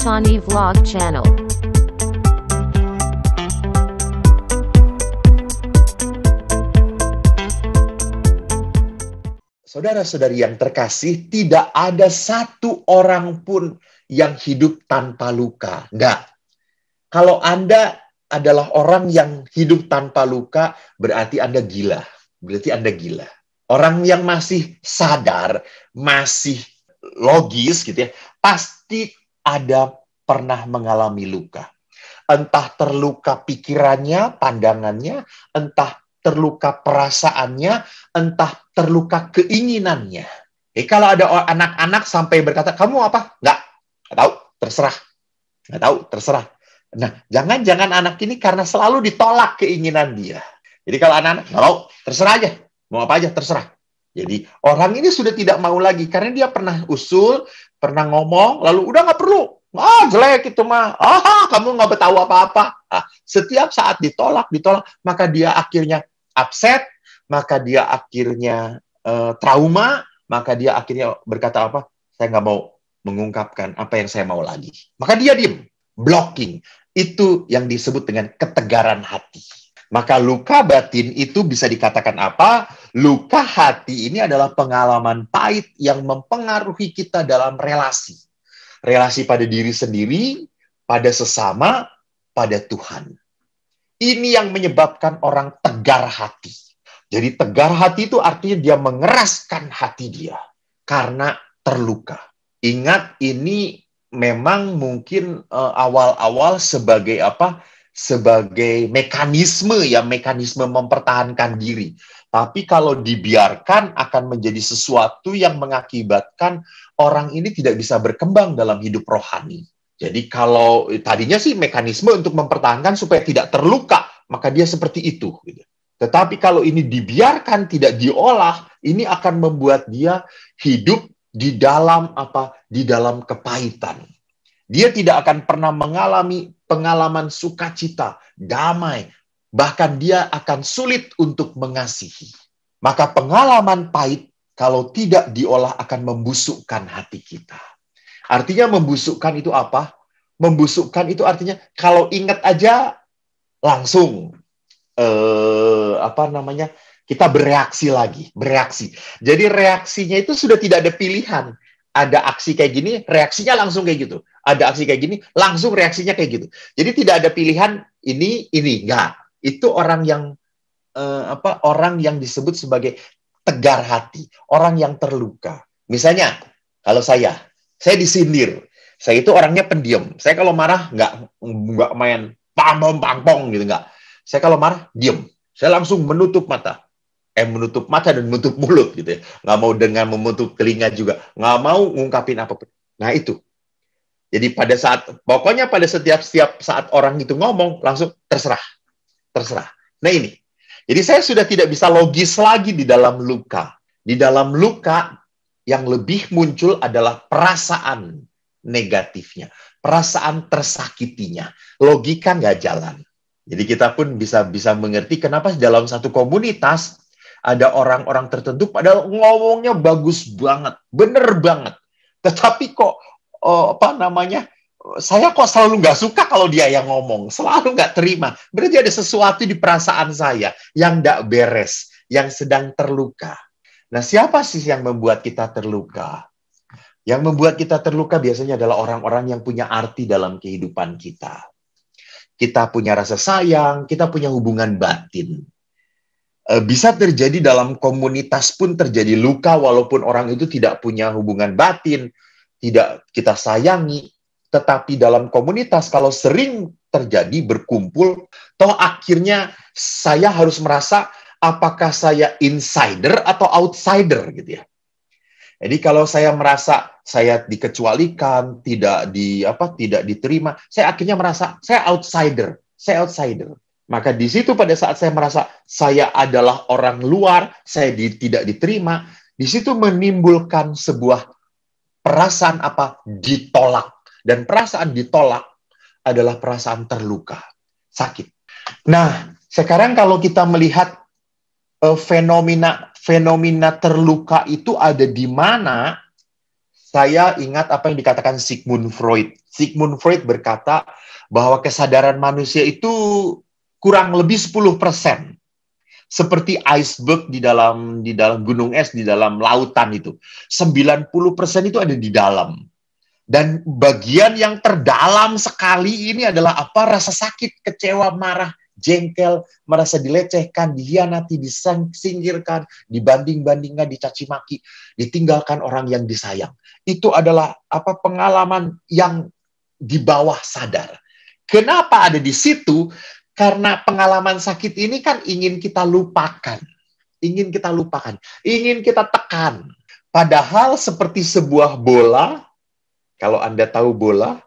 Tani Vlog Channel. Saudara-saudari yang terkasih, tidak ada satu orang pun yang hidup tanpa luka. Enggak. Kalau Anda adalah orang yang hidup tanpa luka, berarti Anda gila. Berarti Anda gila. Orang yang masih sadar, masih logis gitu ya, pasti ada pernah mengalami luka. Entah terluka pikirannya, pandangannya, entah terluka perasaannya, entah terluka keinginannya. Kalau ada anak-anak sampai berkata, kamu apa? Nggak tahu, terserah. Nggak tahu, terserah. Nah, jangan-jangan anak ini karena selalu ditolak keinginan dia. Jadi kalau anak-anak, nggak mau, terserah aja. Mau apa aja, terserah. Jadi orang ini sudah tidak mau lagi, karena dia pernah usul, pernah ngomong, lalu udah nggak perlu. Jelek itu mah. Kamu nggak tahu apa-apa. Setiap saat ditolak, maka dia akhirnya upset, maka dia akhirnya trauma, maka dia akhirnya berkata apa? Saya nggak mau mengungkapkan apa yang saya mau lagi. Maka dia diem, blocking. Itu yang disebut dengan ketegaran hati. Maka luka batin itu bisa dikatakan apa? Luka hati ini adalah pengalaman pahit yang mempengaruhi kita dalam relasi. Relasi pada diri sendiri, pada sesama, pada Tuhan. Ini yang menyebabkan orang tegar hati. Jadi tegar hati itu artinya dia mengeraskan hati dia karena terluka. Ingat, ini memang mungkin awal-awal sebagai apa? Sebagai mekanisme mempertahankan diri. Tapi kalau dibiarkan akan menjadi sesuatu yang mengakibatkan orang ini tidak bisa berkembang dalam hidup rohani. Jadi kalau tadinya sih mekanisme untuk mempertahankan supaya tidak terluka, maka dia seperti itu. Tetapi kalau ini dibiarkan, tidak diolah, ini akan membuat dia hidup di dalam apa? Di dalam kepahitan. Dia tidak akan pernah mengalami pengalaman sukacita, damai, bahkan dia akan sulit untuk mengasihi. Maka pengalaman pahit kalau tidak diolah akan membusukkan hati kita. Artinya membusukkan itu apa? Membusukkan itu artinya kalau ingat aja langsung kita bereaksi lagi, bereaksi. Jadi reaksinya itu sudah tidak ada pilihan. Ada aksi kayak gini, reaksinya langsung kayak gitu. Ada aksi kayak gini, langsung reaksinya kayak gitu. Jadi tidak ada pilihan ini, enggak. Itu orang yang orang yang disebut sebagai tegar hati, orang yang terluka. Misalnya, kalau saya disindir. Saya itu orangnya pendiam. Saya kalau marah nggak main pang-pong gitu, nggak. Saya kalau marah diam. Saya langsung menutup mata. Menutup mata dan menutup mulut gitu ya. Nggak mau dengan menutup telinga juga. Nggak mau ngungkapin apapun. Nah itu. Jadi pada setiap saat orang itu ngomong, langsung terserah. Nah ini. Jadi saya sudah tidak bisa logis lagi di dalam luka. Di dalam luka yang lebih muncul adalah perasaan negatifnya. Perasaan tersakitinya. Logika nggak jalan. Jadi kita pun bisa mengerti kenapa dalam satu komunitas ada orang-orang tertentu padahal ngomongnya bagus banget, bener banget. Tetapi kok saya kok selalu nggak suka kalau dia yang ngomong, selalu nggak terima. Berarti ada sesuatu di perasaan saya yang nggak beres, yang sedang terluka. Nah, siapa sih yang membuat kita terluka? Yang membuat kita terluka biasanya adalah orang-orang yang punya arti dalam kehidupan kita. Kita punya rasa sayang, kita punya hubungan batin. Bisa terjadi dalam komunitas pun terjadi luka walaupun orang itu tidak punya hubungan batin, tidak kita sayangi, tetapi dalam komunitas kalau sering terjadi berkumpul, toh akhirnya saya harus merasa apakah saya insider atau outsider gitu ya. Jadi kalau saya merasa saya dikecualikan, tidak diterima, saya akhirnya merasa saya outsider. Maka di situ pada saat saya merasa saya adalah orang luar, saya tidak diterima, di situ menimbulkan sebuah perasaan ditolak. Dan perasaan ditolak adalah perasaan terluka, sakit. Nah, sekarang kalau kita melihat fenomena terluka itu ada di mana, Saya ingat apa yang dikatakan Sigmund Freud. Sigmund Freud berkata bahwa kesadaran manusia itu kurang lebih 10%. Seperti iceberg di dalam gunung es, di dalam lautan itu. 90% itu ada di dalam. Dan bagian yang terdalam sekali ini adalah apa? Rasa sakit, kecewa, marah, jengkel, merasa dilecehkan, dihianati, disingkirkan, dibanding-bandingkan, dicaci maki, ditinggalkan orang yang disayang. Itu adalah apa? Pengalaman yang di bawah sadar. Kenapa ada di situ? Karena pengalaman sakit ini kan ingin kita lupakan. Ingin kita lupakan. Ingin kita tekan. Padahal seperti sebuah bola, kalau Anda tahu bola,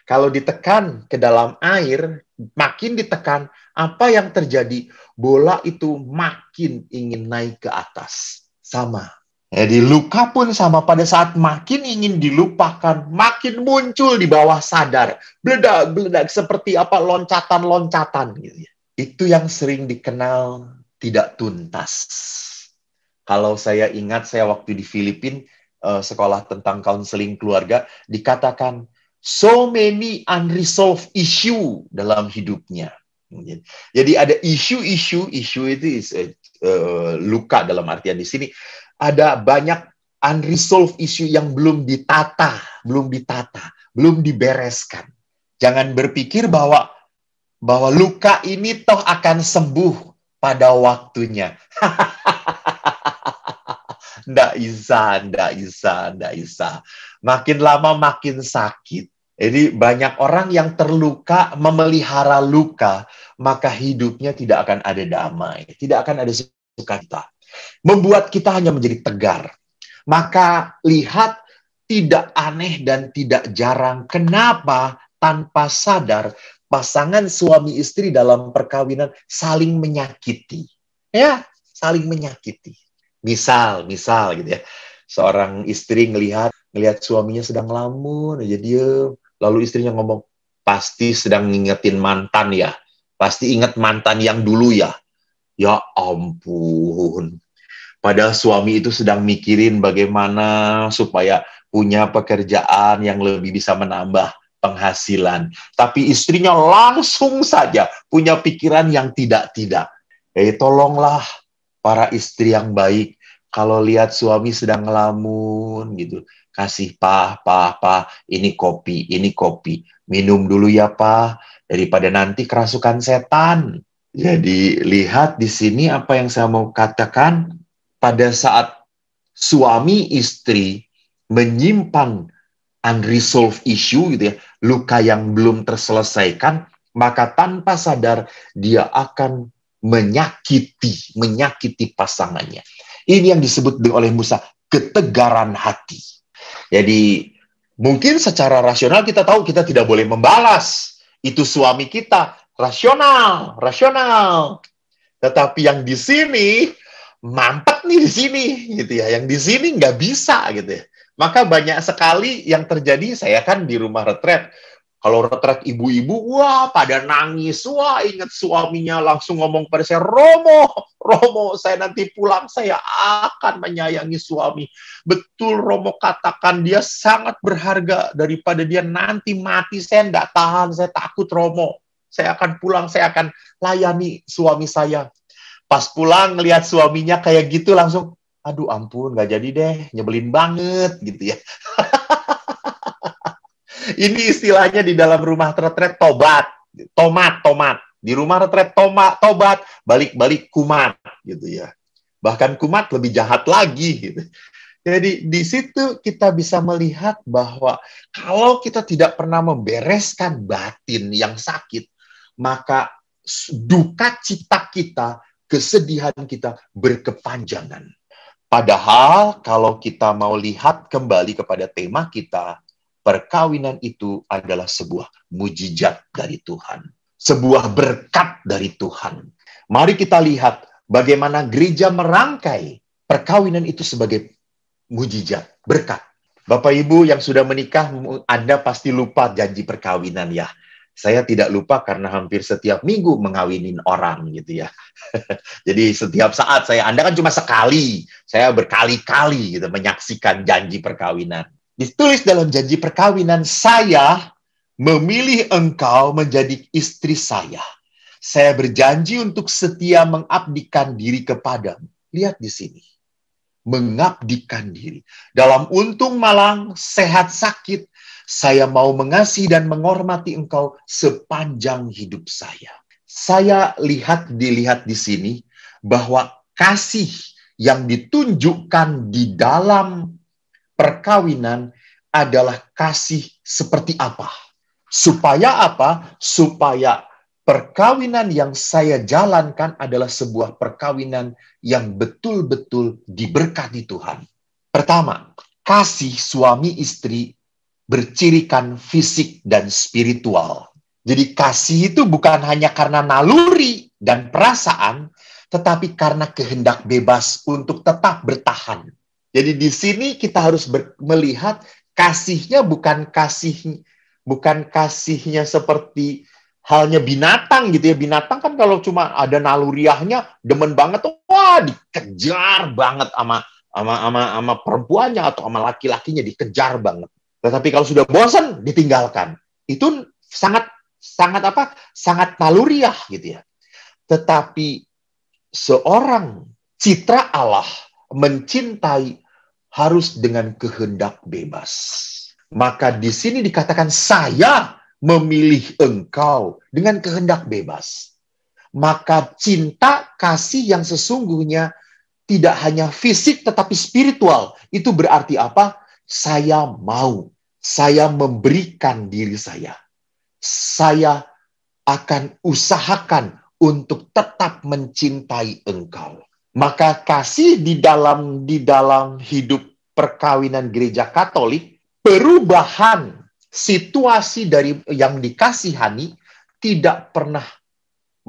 kalau ditekan ke dalam air, makin ditekan, apa yang terjadi? Bola itu makin ingin naik ke atas. Sama. Jadi luka pun sama, pada saat makin ingin dilupakan, makin muncul di bawah sadar. Beledak-beledak seperti apa loncatan-loncatan gitu ya. Itu yang sering dikenal tidak tuntas. Kalau saya ingat, saya waktu di Filipina, sekolah tentang counseling keluarga, dikatakan so many unresolved issue dalam hidupnya. Jadi ada isu itu is luka dalam artian di sini. Ada banyak unresolved issue yang belum ditata, belum dibereskan. Jangan berpikir bahwa luka ini toh akan sembuh pada waktunya. Nggak bisa. Makin lama makin sakit. Jadi banyak orang yang terluka, memelihara luka, maka hidupnya tidak akan ada damai. Tidak akan ada sukacita. Membuat kita hanya menjadi tegar. Maka lihat, tidak aneh dan tidak jarang. Kenapa tanpa sadar pasangan suami istri dalam perkawinan saling menyakiti. Ya, saling menyakiti. Misal gitu ya, seorang istri ngelihat suaminya sedang ngelamun aja diem, lalu istrinya ngomong, pasti sedang ngingetin mantan ya, pasti ingat mantan yang dulu ya. Ya ampun, padahal suami itu sedang mikirin bagaimana supaya punya pekerjaan yang lebih bisa menambah penghasilan, tapi istrinya langsung saja punya pikiran yang tidak. Tolonglah para istri yang baik, kalau lihat suami sedang ngelamun gitu, kasih pa, ini kopi, minum dulu ya pa, daripada nanti kerasukan setan. Jadi lihat di sini apa yang saya mau katakan, pada saat suami istri menyimpan unresolved issue gitu ya, luka yang belum terselesaikan, maka tanpa sadar dia akan menyakiti pasangannya. Ini yang disebut oleh Musa ketegaran hati. Jadi mungkin secara rasional kita tahu kita tidak boleh membalas. Itu suami kita, rasional. Tetapi yang di sini mampet nih di sini gitu ya. Yang di sini nggak bisa gitu ya. Maka banyak sekali yang terjadi. Saya kan di rumah retret. Kalau retret ibu-ibu, wah pada nangis, wah ingat suaminya langsung ngomong pada saya, Romo, saya nanti pulang, saya akan menyayangi suami. Betul Romo katakan, dia sangat berharga daripada dia nanti mati, saya tidak tahan, saya takut Romo. Saya akan pulang, saya akan layani suami saya. Pas pulang, ngelihat suaminya kayak gitu langsung, aduh ampun, gak jadi deh, nyebelin banget gitu ya. Ini istilahnya di dalam rumah retret tobat. Di rumah retret tobat, balik-balik kumat gitu ya. Bahkan kumat lebih jahat lagi gitu. Jadi di situ kita bisa melihat bahwa kalau kita tidak pernah membereskan batin yang sakit, maka duka cita kita, kesedihan kita berkepanjangan. Padahal kalau kita mau lihat kembali kepada tema kita, perkawinan itu adalah sebuah mujizat dari Tuhan. Sebuah berkat dari Tuhan. Mari kita lihat bagaimana gereja merangkai perkawinan itu sebagai mujizat, berkat. Bapak Ibu yang sudah menikah, Anda pasti lupa janji perkawinan ya. Saya tidak lupa karena hampir setiap minggu mengawinin orang gitu ya. Jadi setiap saat Anda kan cuma sekali, saya berkali-kali gitu menyaksikan janji perkawinan. Ditulis dalam janji perkawinan, saya memilih engkau menjadi istri saya. Saya berjanji untuk setia mengabdikan diri kepadamu. Lihat di sini. Mengabdikan diri. Dalam untung malang, sehat sakit, saya mau mengasihi dan menghormati engkau sepanjang hidup saya. Saya dilihat di sini bahwa kasih yang ditunjukkan di dalam perkawinan adalah kasih seperti apa? Supaya apa? Supaya perkawinan yang saya jalankan adalah sebuah perkawinan yang betul-betul diberkati Tuhan. Pertama, kasih suami istri bercirikan fisik dan spiritual. Jadi kasih itu bukan hanya karena naluri dan perasaan, tetapi karena kehendak bebas untuk tetap bertahan. Jadi di sini kita harus melihat kasihnya bukan kasihnya seperti halnya binatang gitu ya. Binatang kan kalau cuma ada naluriahnya, demen banget, wah dikejar banget sama perempuannya atau sama laki-lakinya, dikejar banget. Tetapi kalau sudah bosan, ditinggalkan. Itu sangat naluriah gitu ya. Tetapi seorang citra Allah mencintai harus dengan kehendak bebas. Maka di sini dikatakan saya memilih engkau dengan kehendak bebas. Maka cinta kasih yang sesungguhnya tidak hanya fisik tetapi spiritual. Itu berarti apa? Saya mau, saya memberikan diri saya. Saya akan usahakan untuk tetap mencintai engkau. Maka kasih di dalam hidup perkawinan gereja Katolik, perubahan situasi dari yang dikasihani tidak pernah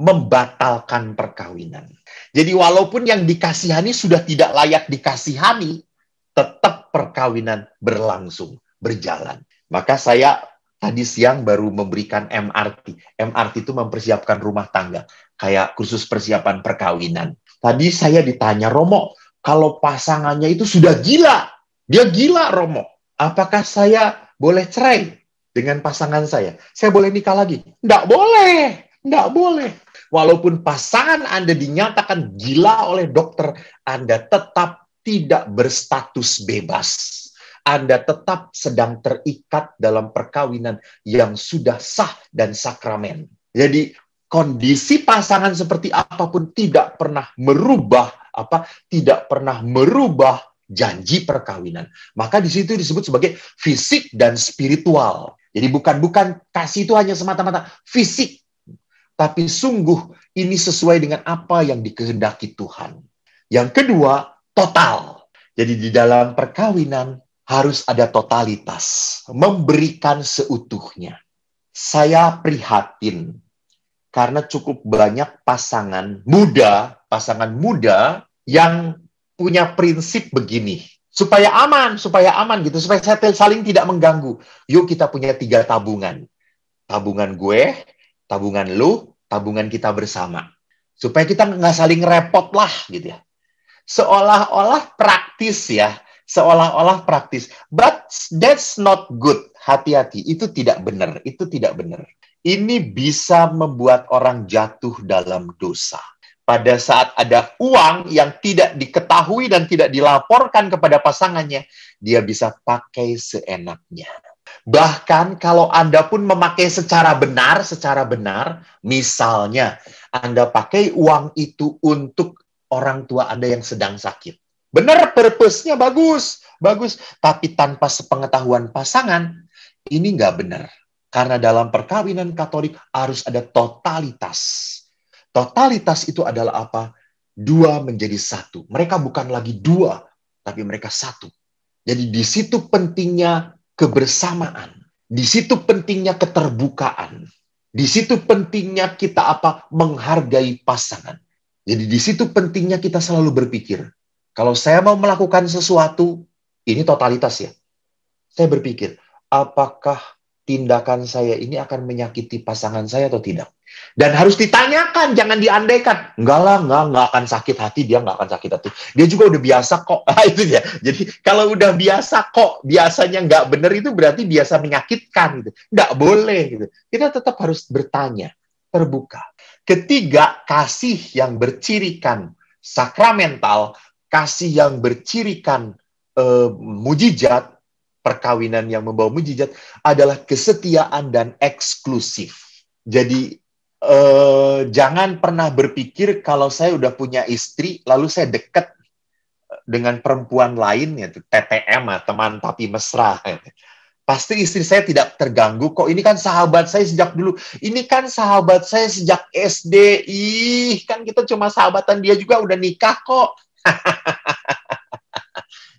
membatalkan perkawinan. Jadi walaupun yang dikasihani sudah tidak layak dikasihani, tetap perkawinan berlangsung, berjalan. Maka saya tadi siang baru memberikan MRT. MRT itu mempersiapkan rumah tangga. Kayak kursus persiapan perkawinan. Tadi saya ditanya, Romo, kalau pasangannya itu sudah gila. Dia gila, Romo. Apakah saya boleh cerai dengan pasangan saya? Saya boleh nikah lagi? Nggak boleh. Nggak boleh. Walaupun pasangan Anda dinyatakan gila oleh dokter, Anda tetap tidak berstatus bebas. Anda tetap sedang terikat dalam perkawinan yang sudah sah dan sakramen. Jadi kondisi pasangan seperti apapun tidak pernah merubah janji perkawinan. Maka di situ disebut sebagai fisik dan spiritual. Jadi bukan kasih itu hanya semata-mata fisik, tapi sungguh ini sesuai dengan apa yang dikehendaki Tuhan. Yang kedua, total. Jadi di dalam perkawinan harus ada totalitas, memberikan seutuhnya. Saya prihatin karena cukup banyak pasangan muda yang punya prinsip begini, supaya aman gitu, supaya saling tidak mengganggu. Yuk kita punya 3 tabungan. Tabungan gue, tabungan lu, tabungan kita bersama. Supaya kita nggak saling repot lah gitu ya. Seolah-olah praktis ya. Seolah-olah praktis. But that's not good. Hati-hati. Itu tidak benar. Ini bisa membuat orang jatuh dalam dosa. Pada saat ada uang yang tidak diketahui dan tidak dilaporkan kepada pasangannya, dia bisa pakai seenaknya. Bahkan kalau Anda pun memakai secara benar, misalnya Anda pakai uang itu untuk orang tua Anda yang sedang sakit. Benar, purpose-nya bagus. Tapi tanpa sepengetahuan pasangan, ini nggak benar. Karena dalam perkawinan Katolik harus ada totalitas. Totalitas itu adalah apa? 2 menjadi 1. Mereka bukan lagi 2, tapi mereka 1. Jadi di situ pentingnya kebersamaan. Di situ pentingnya keterbukaan. Di situ pentingnya kita menghargai pasangan. Jadi di situ pentingnya kita selalu berpikir, kalau saya mau melakukan sesuatu, ini totalitas ya. Saya berpikir, apakah tindakan saya ini akan menyakiti pasangan saya atau tidak? Dan harus ditanyakan, jangan diandaikan. enggak lah, enggak akan sakit hati, dia enggak akan sakit hati. Dia juga udah biasa kok. Itu ya. Jadi kalau udah biasa kok, biasanya enggak benar itu berarti biasa menyakitkan gitu. Enggak boleh gitu. Kita tetap harus bertanya, terbuka. Ketiga, kasih yang bercirikan sakramental, kasih yang bercirikan mujizat, perkawinan yang membawa mujizat adalah kesetiaan dan eksklusif. Jadi jangan pernah berpikir kalau saya udah punya istri, lalu saya dekat dengan perempuan lain, ya, TTM, teman tapi mesra. Pasti istri saya tidak terganggu kok. Ini kan sahabat saya sejak dulu. Ini kan sahabat saya sejak SD. Ih, kan kita cuma sahabatan, dia juga udah nikah kok.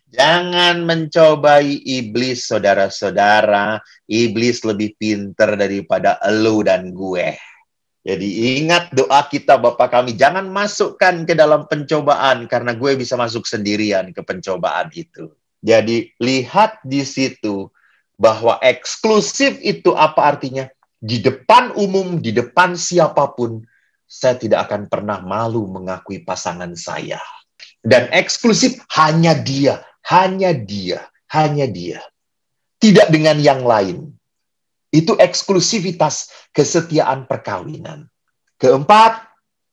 Jangan mencobai iblis, saudara-saudara. Iblis lebih pinter daripada elu dan gue. Jadi ingat doa kita, Bapa kami, jangan masukkan ke dalam pencobaan, karena gue bisa masuk sendirian ke pencobaan itu. Jadi lihat di situ bahwa eksklusif itu apa artinya? Di depan umum, di depan siapapun, saya tidak akan pernah malu mengakui pasangan saya. Dan eksklusif hanya dia. Hanya dia, hanya dia. Tidak dengan yang lain. Itu eksklusivitas kesetiaan perkawinan. Keempat,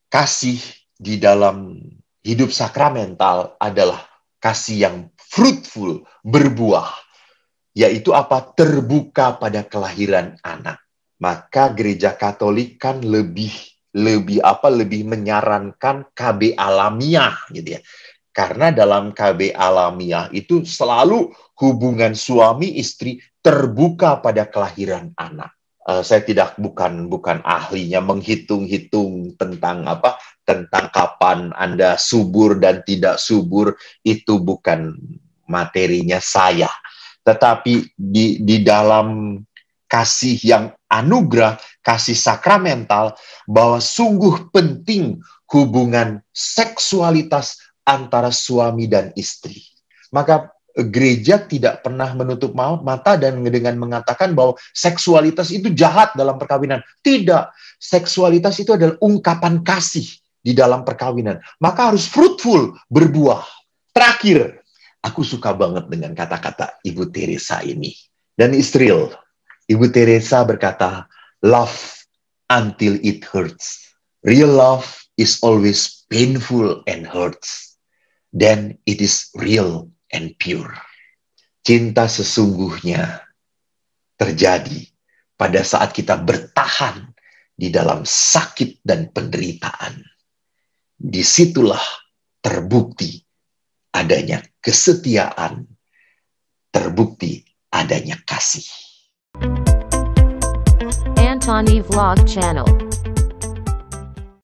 kasih di dalam hidup sakramental adalah kasih yang fruitful, berbuah. Yaitu apa? Terbuka pada kelahiran anak. Maka gereja Katolik kan lebih menyarankan KB alamiah gitu ya. Karena dalam KB alamiah itu selalu hubungan suami istri terbuka pada kelahiran anak. Saya bukan ahlinya menghitung-hitung tentang kapan Anda subur dan tidak subur, itu bukan materinya saya. Tetapi di dalam kasih yang anugerah, kasih sakramental, bahwa sungguh penting hubungan seksualitas antara suami dan istri. Maka gereja tidak pernah menutup mata dan dengan mengatakan bahwa seksualitas itu jahat dalam perkawinan. Tidak. Seksualitas itu adalah ungkapan kasih di dalam perkawinan. Maka harus fruitful, berbuah. Terakhir, aku suka banget dengan kata-kata Ibu Teresa ini. Dan it's real. Ibu Teresa berkata, love until it hurts. Real love is always painful and hurts. Then it is real and pure. Cinta sesungguhnya terjadi pada saat kita bertahan di dalam sakit dan penderitaan. Disitulah terbukti adanya kesetiaan, terbukti adanya kasih. Antoni Vlog Channel.